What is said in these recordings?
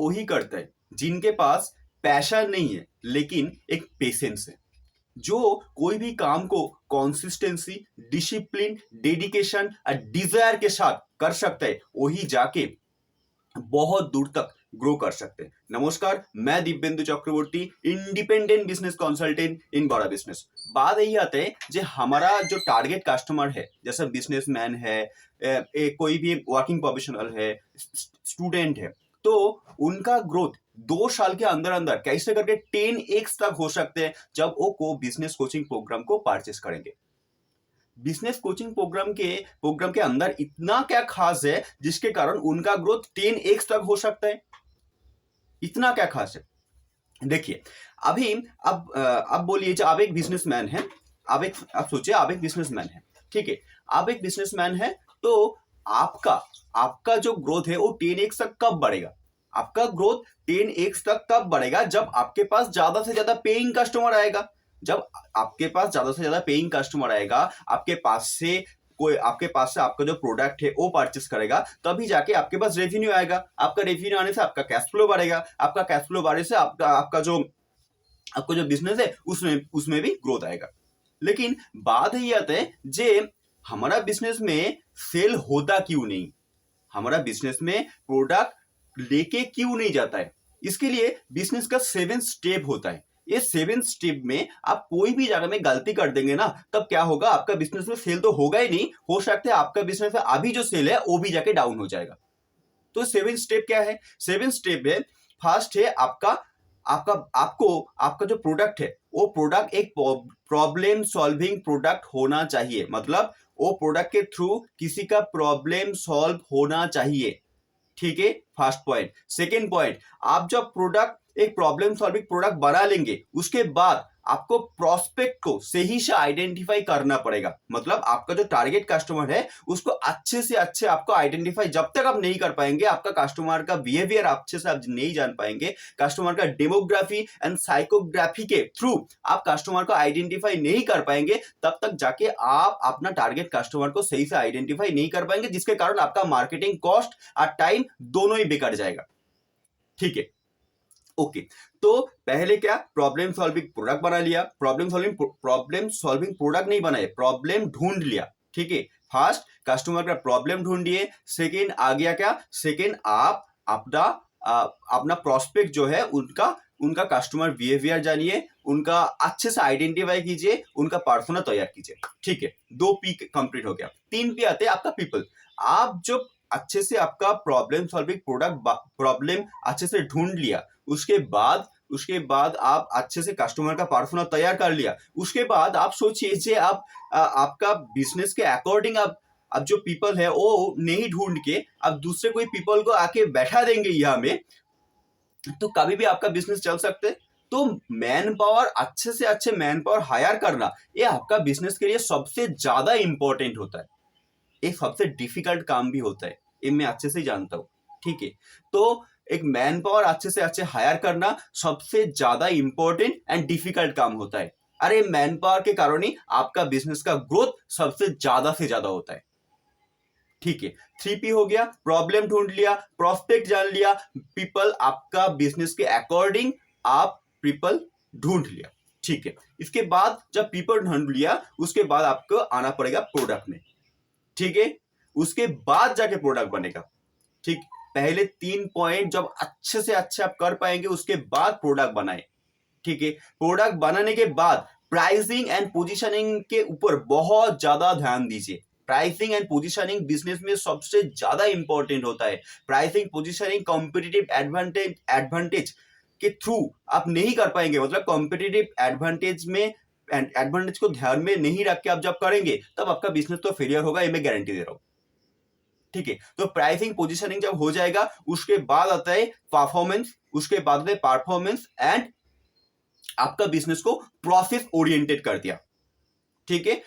वही करता है जिनके पास पैशन नहीं है लेकिन एक पेशेंस है। जो कोई भी काम को कंसिस्टेंसी, डिसिप्लिन, डेडिकेशन और डिजायर के साथ कर सकता है वही जाके बहुत दूर तक ग्रो कर सकते हैं। नमस्कार, मैं दिव्येंदु चक्रवर्ती, इंडिपेंडेंट बिजनेस कंसल्टेंट इन बड़ा बिजनेस। बात यही आते हैं जो हमारा जो टारगेट कस्टमर है, जैसे बिजनेसमैन है, कोई भी वर्किंग प्रोफेशनल है, स्टूडेंट है, तो उनका ग्रोथ 2 साल के अंदर अंदर कैसे करके 10x तक हो सकते हैं जब वो बिजनेस कोचिंग प्रोग्राम को परचेस करेंगे। बिजनेस कोचिंग प्रोग्राम के अंदर इतना क्या खास है जिसके कारण उनका ग्रोथ 10x तक हो सकता है? इतना क्या खास है? देखिए, अभी अब बोलिए, जो आप एक बिजनेसमैन है, आप सोचिए आप एक बिजनेसमैन है, ठीक है। आप एक बिजनेसमैन है, तो आपका जो ग्रोथ है वो 10x तक कब बढ़ेगा? आपका ग्रोथ 10x तक तब बढ़ेगा जब आपके पास ज्यादा से ज्यादा पेइंग कस्टमर आएगा। जब आपके पास ज्यादा से ज्यादा पेइंग कस्टमर आएगा, आपके पास से आपका जो प्रोडक्ट है वो परचेस करेगा, तभी जाके आपके पास रेवेन्यू आएगा। आपका रेवेन्यू आने से आपका कैश फ्लो बढ़ेगा, आपका कैश फ्लो बढ़ने से आपका जो बिजनेस है उसमें भी ग्रोथ आएगा। लेकिन बात यही आता है जे हमारा बिजनेस में सेल होता क्यों नहीं, हमारा बिजनेस में प्रोडक्ट लेके क्यों नहीं जाता है? इसके लिए बिजनेस का 7 स्टेप होता है। ये 7 स्टेप में आप कोई भी जगह में गलती कर देंगे ना, तब क्या होगा, आपका बिजनेस में सेल तो होगा ही नहीं, हो सकता है आपका बिजनेस में अभी जो सेल है वो भी जाके डाउन हो जाएगा। तो 7 स्टेप क्या है? 7 स्टेप है, फर्स्ट है आपका जो प्रोडक्ट है वो प्रोडक्ट एक प्रॉब्लम सॉल्विंग प्रोडक्ट होना चाहिए। मतलब वो प्रोडक्ट के थ्रू किसी का प्रॉब्लम सॉल्व होना चाहिए, ठीक है, फर्स्ट पॉइंट। सेकेंड पॉइंट, आप जब एक प्रॉब्लम सॉल्विंग प्रोडक्ट बना लेंगे, उसके बाद आपको प्रोस्पेक्ट को सही से आइडेंटिफाई करना पड़ेगा। मतलब आपका जो टारगेट कस्टमर है उसको अच्छे से अच्छे आपको आइडेंटिफाई जब तक आप नहीं कर पाएंगे, आपका कस्टमर का बिहेवियर अच्छे से आप नहीं जान पाएंगे, कस्टमर का डेमोग्राफी एंड साइकोग्राफी के थ्रू आप कस्टमर को आइडेंटिफाई नहीं कर पाएंगे, तब तक जाके आप अपना टारगेट कस्टमर को सही से आइडेंटिफाई नहीं कर पाएंगे, जिसके कारण आपका मार्केटिंग कॉस्ट और टाइम दोनों ही बेकार जाएगा, ठीक है। ओके, तो पहले क्या, प्रॉब्लम सॉल्विंग प्रोडक्ट बना लिया। प्रॉब्लम सॉल्विंग प्रोडक्ट नहीं बनाए, प्रॉब्लम ढूंढ लिया, ठीक है। फर्स्ट कस्टमर का प्रॉब्लम ढूंढिए। सेकेंड आ गया क्या, सेकेंड आप अपना प्रोस्पेक्ट जो है उनका कस्टमर बिहेवियर जानिए, उनका अच्छे से आइडेंटिफाई कीजिए, उनका पर्सोना तैयार कीजिए, ठीक है। 2 पी कंप्लीट हो गया। 3 पी आते हैं आपका पीपल। आप जो अच्छे से आपका प्रॉब्लम सॉल्विंग प्रॉब्लम अच्छे से ढूंढ लिया, उसके बाद आप अच्छे से कस्टमर का पर्सोना तैयार कर लिया, उसके बाद आप सोचिए जे आपका बिजनेस के अकॉर्डिंग अब जो पीपल है वो नहीं ढूंढ के अब दूसरे कोई पीपल को आके बैठा देंगे यहाँ में, तो कभी भी आपका बिजनेस चल सकते। तो मैन पावर, अच्छे से अच्छे मैन पावर हायर करना, ये आपका बिजनेस के लिए सबसे ज्यादा इंपॉर्टेंट होता है। ये सबसे डिफिकल्ट काम भी होता है, ये मैं अच्छे से जानता हूँ, ठीक है। तो एक मैन पावर अच्छे से अच्छे हायर करना सबसे ज्यादा इंपॉर्टेंट एंड डिफिकल्ट काम होता है। अरे मैन पावर के कारण ही आपका बिजनेस का ग्रोथ सबसे ज्यादा से ज्यादा होता है, ठीक है। 3P हो गया, प्रॉब्लम ढूंढ लिया, प्रोस्पेक्ट जान लिया, पीपल आपका बिजनेस के अकॉर्डिंग आप पीपल ढूंढ लिया, ठीक है। इसके बाद जब पीपल ढूंढ लिया, उसके बाद आपको आना पड़ेगा प्रोडक्ट में, ठीक है। उसके बाद जाके प्रोडक्ट बनेगा, ठीक। पहले 3 पॉइंट जब अच्छे से अच्छे आप कर पाएंगे, उसके बाद प्रोडक्ट बनाए, ठीक है। प्रोडक्ट बनाने के बाद प्राइसिंग एंड पोजीशनिंग के ऊपर बहुत ज्यादा ध्यान दीजिए। प्राइसिंग एंड पोजीशनिंग बिजनेस में सबसे ज्यादा इंपॉर्टेंट होता है। प्राइसिंग पोजीशनिंग कॉम्पिटिटिव एडवांटेज के थ्रू आप नहीं कर पाएंगे। मतलब कॉम्पिटिटिव एडवांटेज को ध्यान में नहीं रख के आप जब करेंगे, तब आपका बिजनेस तो फेलियर होगा, ये मैं गारंटी दे रहा हूं, ठीक है। तो प्राइसिंग पोजीशनिंग जब हो जाएगा, उसके बाद आता है परफॉर्मेंस, उसके बाद आता है परफॉर्मेंस एंड आपका बिजनेस को प्रोसेस ओरिएंटेड कर दिया, ठीक है।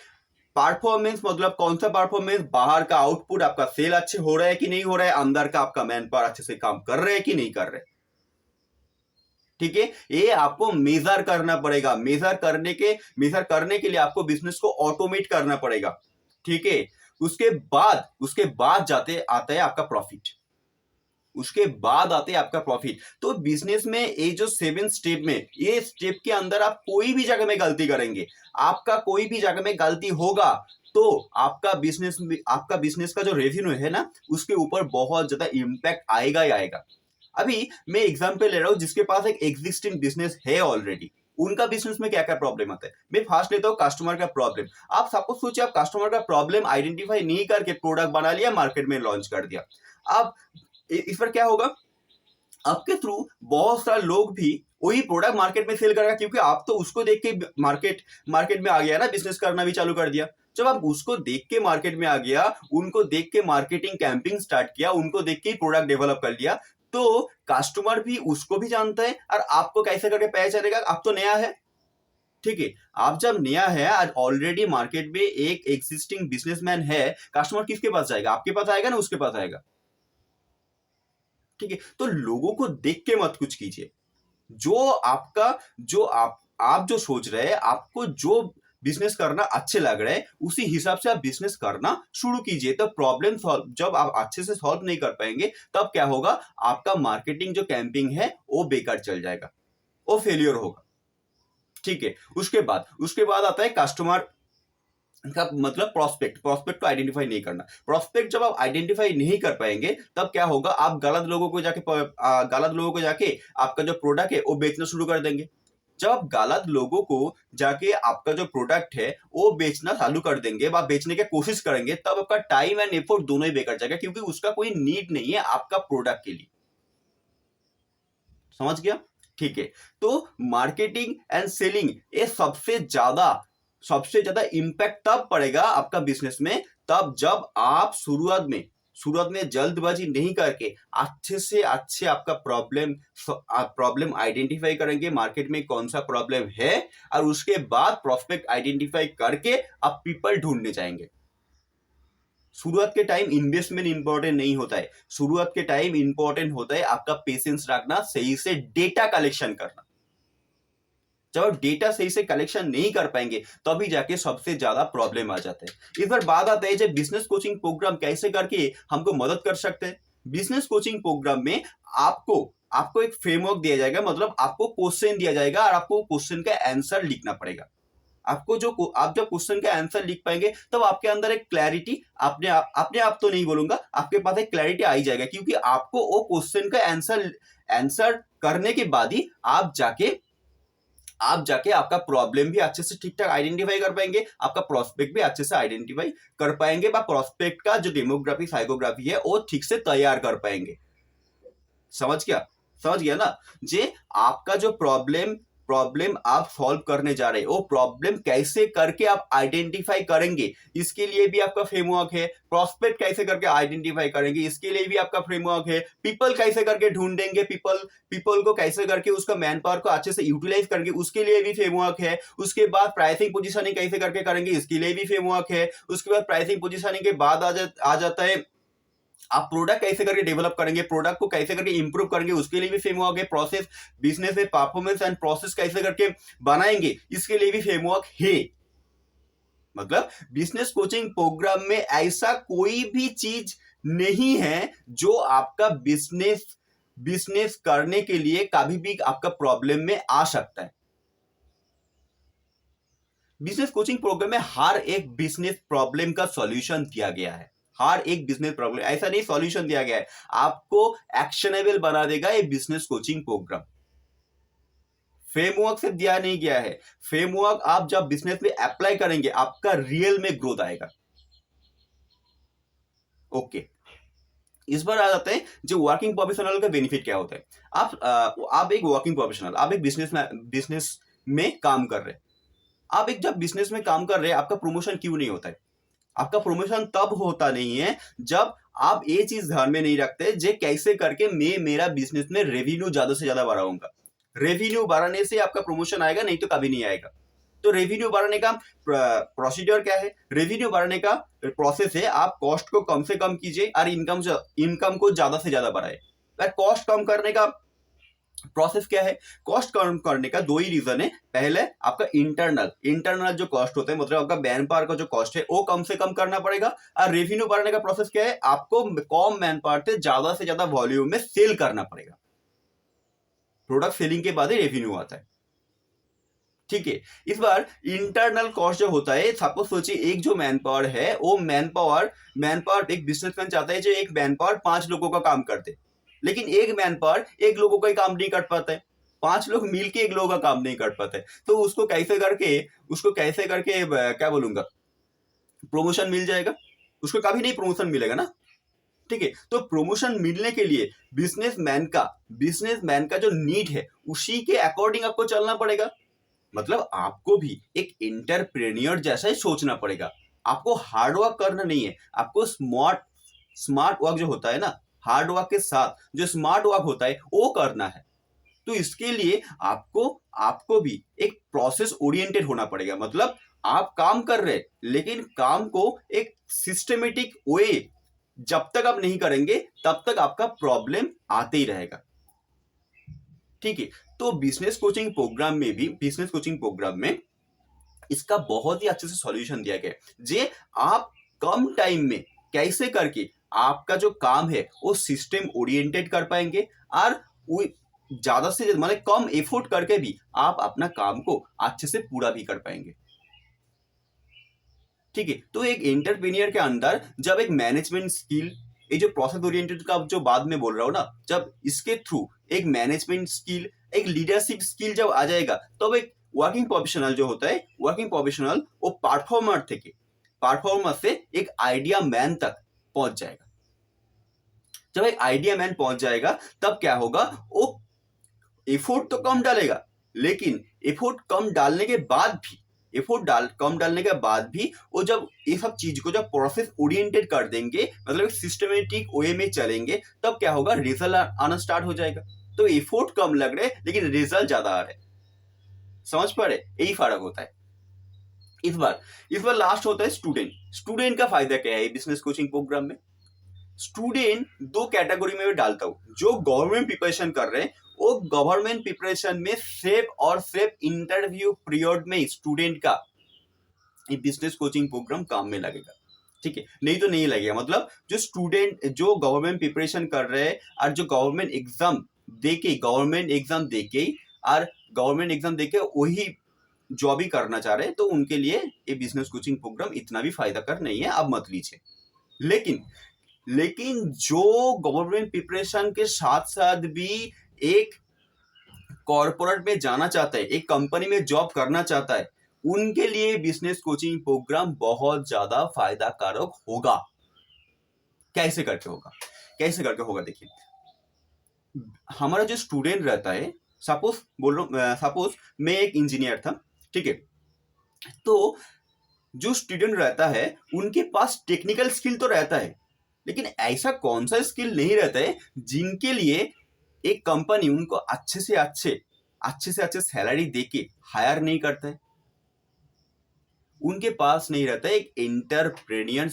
परफॉर्मेंस मतलब कौन सा परफॉर्मेंस, बाहर का आउटपुट, आपका सेल अच्छे हो रहा है कि नहीं हो रहा है, अंदर का आपका मैन पावर अच्छे से काम कर रहे हैं कि नहीं कर रहे, ठीक है। ये आपको मेजर करना पड़ेगा। मेजर करने के लिए आपको बिजनेस को ऑटोमेट करना पड़ेगा, ठीक है। उसके बाद जाते आता है आपका प्रॉफिट। उसके बाद आते हैं आपका प्रॉफिट। तो बिजनेस में ये जो 7 स्टेप में, ये स्टेप के अंदर आप कोई भी जगह में गलती करेंगे, आपका कोई भी जगह में गलती होगा तो आपका बिजनेस का जो रेवेन्यू है ना, उसके ऊपर बहुत ज्यादा इम्पैक्ट आएगा ही आएगा। अभी मैं एग्जांपल ले रहा हूँ जिसके पास एक एग्जिस्टिंग बिजनेस है ऑलरेडी, उनका बिजनेस में क्या क्या प्रॉब्लम आता है। मैं फर्स्ट लेता हूँ कस्टमर का प्रॉब्लम। आप सपोज सोचिए आप कस्टमर का प्रॉब्लम आइडेंटिफाई नहीं करके प्रोडक्ट बना लिया, मार्केट में लॉन्च कर दिया। अब इस पर क्या होगा, आपके थ्रू बहुत सारे लोग भी वही प्रोडक्ट मार्केट में सेल करेगा, क्योंकि आप तो उसको देख के मार्केट में आ गया ना, बिजनेस करना भी चालू कर दिया। जब आप उसको देख के मार्केट में आ गया, उनको देख के मार्केटिंग कैंपिंग स्टार्ट किया, उनको देख के प्रोडक्ट डेवलप कर लिया, तो कस्टमर भी उसको भी जानता है। और आपको कैसे करके पता चलेगा, आप तो नया है, ठीक है। आप जब नया है, आज ऑलरेडी मार्केट में एक एग्जिस्टिंग बिजनेसमैन है, कस्टमर किसके पास जाएगा, आपके पास आएगा ना, उसके पास आएगा, ठीक है। तो लोगों को देख के मत कुछ कीजिए। जो आपका जो आप जो सोच रहे हैं, आपको जो बिजनेस करना अच्छे लग रहे हैं, उसी हिसाब से आप बिजनेस करना शुरू कीजिए। तो प्रॉब्लम सॉल्व जब आप अच्छे से सॉल्व नहीं कर पाएंगे, तब क्या होगा, आपका मार्केटिंग जो कैंपिंग है वो बेकार चल जाएगा, वो फेलियर होगा, ठीक है। उसके बाद आता है कस्टमर का मतलब प्रॉस्पेक्ट को आइडेंटिफाई नहीं करना। प्रॉस्पेक्ट जब आप आइडेंटिफाई नहीं कर पाएंगे, तब क्या होगा, आप गलत लोगों को जाके आपका जो प्रोडक्ट है वो बेचना शुरू कर देंगे। जब आप गलत लोगों को जाके आपका जो प्रोडक्ट है वो बेचना चालू कर देंगे, आप बेचने की कोशिश करेंगे, तब आपका टाइम एंड एफर्ट दोनों ही बेकार जाएगा, क्योंकि उसका कोई नीड नहीं है आपका प्रोडक्ट के लिए। समझ गया, ठीक है। तो मार्केटिंग एंड सेलिंग ये सबसे ज्यादा इंपैक्ट तब पड़ेगा आपका बिजनेस में, तब जब आप शुरुआत में जल्दबाजी नहीं करके अच्छे से अच्छे आपका प्रॉब्लम आइडेंटिफाई करेंगे, मार्केट में कौन सा प्रॉब्लम है, और उसके बाद प्रोस्पेक्ट आइडेंटिफाई करके आप पीपल ढूंढने जाएंगे। शुरुआत के टाइम इन्वेस्टमेंट इंपॉर्टेंट नहीं होता है, शुरुआत के टाइम इंपॉर्टेंट होता है आपका पेशेंस रखना, सही से डेटा कलेक्शन करना। जब आप डेटा सही से कलेक्शन नहीं कर पाएंगे, तभी जाके सबसे ज्यादा प्रॉब्लम आ जाता है। इस बार बात आता है जब बिजनेस कोचिंग प्रोग्राम कैसे करके हमको मदद कर सकते हैं। बिजनेस कोचिंग प्रोग्राम में आपको एक फ्रेमवर्क दिया जाएगा, मतलब आपको क्वेश्चन दिया जाएगा और आपको क्वेश्चन का आंसर लिखना पड़ेगा। आप जब क्वेश्चन का आंसर लिख पाएंगे, तब आपके अंदर एक क्लैरिटी अपने आप तो नहीं बोलूंगा, आपके पास एक क्लैरिटी आ ही जाएगा, क्योंकि आपको वो क्वेश्चन का आंसर करने के बाद ही आप जाके आपका प्रॉब्लम भी अच्छे से ठीक ठाक आइडेंटिफाई कर पाएंगे, आपका प्रोस्पेक्ट भी अच्छे से आइडेंटिफाई कर पाएंगे, प्रोस्पेक्ट का जो डेमोग्राफी साइकोग्राफी है वो ठीक से तैयार कर पाएंगे। समझ गया ना। जे आपका जो प्रॉब्लम आप सॉल्व करने जा रहे हैं, वो प्रॉब्लम कैसे करके आप आइडेंटिफाई करेंगे, इसके लिए भी आपका फ्रेमवर्क है। प्रॉस्पेक्ट कैसे करके आइडेंटिफाई करेंगे, इसके लिए भी आपका फ्रेमवर्क है। पीपल कैसे करके ढूंढेंगे, पीपल को कैसे करके उसका मैन पावर को अच्छे से यूटिलाइज करेंगे, उसके लिए भी फ्रेमवर्क है। उसके बाद प्राइसिंग पोजीशनिंग कैसे करके करेंगे, इसके लिए भी फ्रेमवर्क है। उसके बाद प्राइसिंग पोजीशनिंग के बाद आ जाता है आप प्रोडक्ट कैसे करके डेवलप करेंगे, प्रोडक्ट को कैसे करके इंप्रूव करेंगे, उसके लिए भी फ्रेमवर्क है। प्रोसेस, बिजनेस में परफॉर्मेंस एंड प्रोसेस कैसे करके बनाएंगे, इसके लिए भी फ्रेमवर्क है। मतलब बिजनेस कोचिंग प्रोग्राम में ऐसा कोई भी चीज नहीं है जो आपका बिजनेस करने के लिए कभी भी आपका प्रॉब्लम में आ सकता है। बिजनेस कोचिंग प्रोग्राम में हर एक बिजनेस प्रॉब्लम का सॉल्यूशन दिया गया है। हर एक बिजनेस प्रॉब्लम, ऐसा नहीं सॉल्यूशन दिया गया है, आपको एक्शनेबल बना देगा ये बिजनेस कोचिंग प्रोग्राम। फ्रेमवर्क से दिया नहीं गया है, फ्रेमवर्क आप जब बिजनेस में अप्लाई करेंगे, आपका रियल में ग्रोथ आएगा। ओके, इस बार आ जाते हैं जो वर्किंग प्रोफेशनल का बेनिफिट क्या होता है। आप एक वर्किंग प्रोफेशनल, आप एक बिजनेस में काम कर रहे हैं। आप एक जब बिजनेस में काम कर रहे हैं, आपका प्रमोशन क्यों नहीं होता है? आपका प्रमोशन तब होता नहीं है जब आप ये चीज ध्यान में नहीं रखते जे कैसे करके मैं मेरा बिजनेस में रेवेन्यू ज्यादा से ज्यादा बढ़ाऊंगा। रेवेन्यू बढ़ाने से आपका प्रमोशन आएगा, नहीं तो कभी नहीं आएगा। तो रेवेन्यू बढ़ाने का प्रोसीजर क्या है? रेवेन्यू बढ़ाने का प्रोसेस है आप कॉस्ट को कम से कम कीजिए और इनकम को ज्यादा से ज्यादा बढ़ाए। कॉस्ट कम करने का प्रोसेस क्या है, कॉस्ट कम करने का दो ही रीजन है। पहले आपका इंटरनल जो कॉस्ट होता है, मतलब आपका मैन पावर का जो कॉस्ट है वो कम से कम करना पड़ेगा। और रेवेन्यू बढ़ाने का प्रोसेस क्या है, आपको कम मैन पावर से ज्यादा वॉल्यूम में सेल करना पड़ेगा। प्रोडक्ट सेलिंग के बाद ही रेवेन्यू आता है, ठीक है। इस बार इंटरनल कॉस्ट जो होता है, सपोज सोचिए एक जो मैन पावर है, वो मैन पावर एक बिजनेसमैन चाहता है जो एक मैन पावर 5 लोगों का काम करते, लेकिन एक मैन पावर एक लोगों का ही काम नहीं कर पाता है, 5 लोग मिलके एक लोगों का काम नहीं कर पाते। तो उसको कैसे करके क्या बोलूंगा, प्रमोशन मिल जाएगा? उसको कभी नहीं प्रमोशन मिलेगा ना, ठीक है। तो प्रमोशन मिलने के लिए बिजनेसमैन का जो नीड है उसी के अकॉर्डिंग आपको चलना पड़ेगा। मतलब आपको भी एक एंटरप्रेन्योर जैसा ही सोचना पड़ेगा। आपको हार्ड वर्क करना नहीं है, आपको स्मार्ट वर्क जो होता है ना, हार्ड वर्क के साथ जो स्मार्ट वर्क होता है वो करना है। तो इसके लिए आपको आपको भी एक प्रोसेस ओरिएंटेड होना पड़ेगा। मतलब आप काम कर रहे लेकिन काम को एक सिस्टमेटिक वे जब तक आप नहीं करेंगे तब तक आपका प्रॉब्लम आते ही रहेगा, ठीक है। तो बिजनेस कोचिंग प्रोग्राम में इसका बहुत ही अच्छे से सॉल्यूशन दिया गया है, जे आप कम टाइम में कैसे करके आपका जो काम है वो सिस्टम ओरिएंटेड कर पाएंगे, और ज्यादा से ज्यादा मतलब कम एफोर्ट करके भी आप अपना काम को अच्छे से पूरा भी कर पाएंगे, ठीक है। तो एक एंटरप्रेन्योर के अंदर जब एक मैनेजमेंट स्किल, ये जो प्रोसेस ओरिएंटेड का जो बाद में बोल रहा हूँ ना, जब इसके थ्रू एक मैनेजमेंट स्किल, एक लीडरशिप स्किल जब आ जाएगा, तब एक वर्किंग प्रोफेशनल जो होता है, वर्किंग प्रोफेशनल वो पारफॉर्मर से एक आइडिया मैन तक पहुंच जाएगा। जब एक आइडिया मैन पहुंच जाएगा तब क्या होगा, वो एफोर्ट तो कम डालेगा, लेकिन कम डालने के बाद भी वो जब ये सब चीज को जब प्रोसेस ओरिएंटेड कर देंगे, मतलब सिस्टमेटिक वे में चलेंगे, तब क्या होगा, रिजल्ट आना स्टार्ट हो जाएगा। तो एफोर्ट कम लग रहे लेकिन रिजल्ट ज्यादा आ रहे, समझ पा रहे, यही फर्क होता है। इस बार लास्ट होता है स्टूडेंट का फायदा क्या है बिजनेस कोचिंग प्रोग्राम में। स्टूडेंट दो कैटेगरी में डालता हूं। जो गवर्नमेंट प्रिपरेशन कर रहे हैं, वो गवर्नमेंट प्रिपरेशन में सिर्फ इंटरव्यू पीरियड में स्टूडेंट का ये बिजनेस कोचिंग प्रोग्राम काम में लगेगा, ठीक है। नहीं तो नहीं लगेगा। मतलब जो स्टूडेंट जो गवर्नमेंट प्रिपरेशन कर रहे हैं और जो गवर्नमेंट एग्जाम देके वही जॉब ही करना चाह रहे हैं, तो उनके लिए ये बिजनेस कोचिंग प्रोग्राम इतना भी फायदा कर नहीं है, अब मत लीजिए। लेकिन जो गवर्नमेंट प्रिपरेशन के साथ साथ भी एक कॉर्पोरेट में जाना चाहता है, एक कंपनी में जॉब करना चाहता है, उनके लिए बिजनेस कोचिंग प्रोग्राम बहुत ज्यादा फायदा कारक होगा। कैसे करके होगा देखिए, हमारा जो स्टूडेंट रहता है, सपोज मैं एक इंजीनियर था, ठीक है। तो जो स्टूडेंट रहता है उनके पास टेक्निकल स्किल तो रहता है, लेकिन ऐसा कौन सा स्किल नहीं रहता है जिनके लिए एक कंपनी उनको अच्छे से अच्छे सैलरी देके हायर नहीं करता है। उनके पास नहीं रहता है एक एंटरप्रेन्योर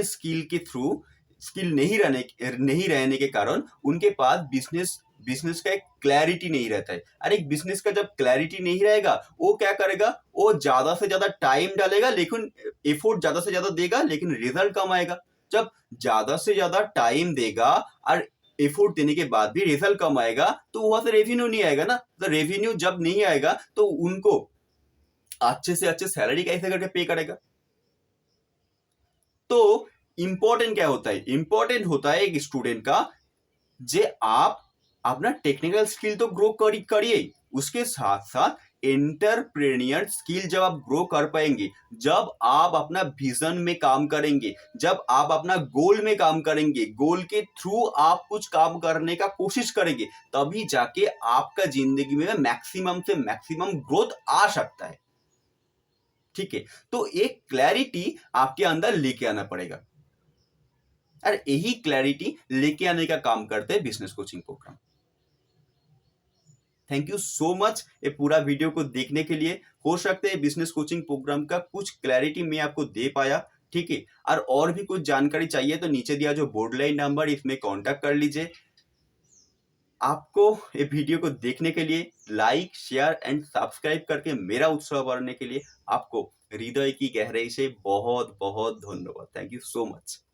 स्किल के थ्रू स्किल नहीं रहने के कारण उनके पास बिजनेस का एक क्लैरिटी नहीं रहता है। और एक बिजनेस का जब क्लैरिटी नहीं रहेगा, वो क्या करेगा, वो ज्यादा से ज्यादा टाइम डालेगा, लेकिन एफोर्ट ज्यादा से ज्यादा देगा, लेकिन रिजल्ट कम आएगा। जब ज्यादा से ज्यादा टाइम देगा और एफोर्ट देने के बाद भी रिजल्ट कम आएगा, तो वहां से रेवेन्यू नहीं आएगा ना। तो रेवेन्यू जब नहीं आएगा तो उनको अच्छे से अच्छे सैलरी कैसे करके पे करेगा। तो इंपॉर्टेंट क्या होता है, इंपॉर्टेंट होता है एक स्टूडेंट का, जे आप अपना टेक्निकल स्किल तो ग्रो करिए, उसके साथ साथ एंटरप्रेन्योर स्किल जब आप ग्रो कर पाएंगे, जब आप अपना विजन में काम करेंगे, जब आप अपना गोल में काम करेंगे, गोल के थ्रू आप कुछ काम करने का कोशिश करेंगे, तभी जाके आपका जिंदगी में मैक्सिमम से मैक्सिमम ग्रोथ आ सकता है, ठीक है। तो एक क्लैरिटी आपके अंदर लेके आना पड़ेगा, और यही क्लैरिटी लेके आने का काम करते हैं business coaching program. Thank you so much ये पूरा वीडियो को देखने के लिए। हो सकता है बिजनेस कोचिंग प्रोग्राम का कुछ क्लैरिटी मैं आपको दे पाया, ठीक है। और भी कुछ जानकारी चाहिए तो नीचे दिया जो बोर्ड लाइन नंबर, इसमें कांटेक्ट कर लीजिए। आपको ये वीडियो को देखने के लिए, लाइक, शेयर एंड सब्सक्राइब करके मेरा उत्साह बढ़ाने के लिए आपको हृदय की गहराई से बहुत बहुत धन्यवाद। Thank you so much.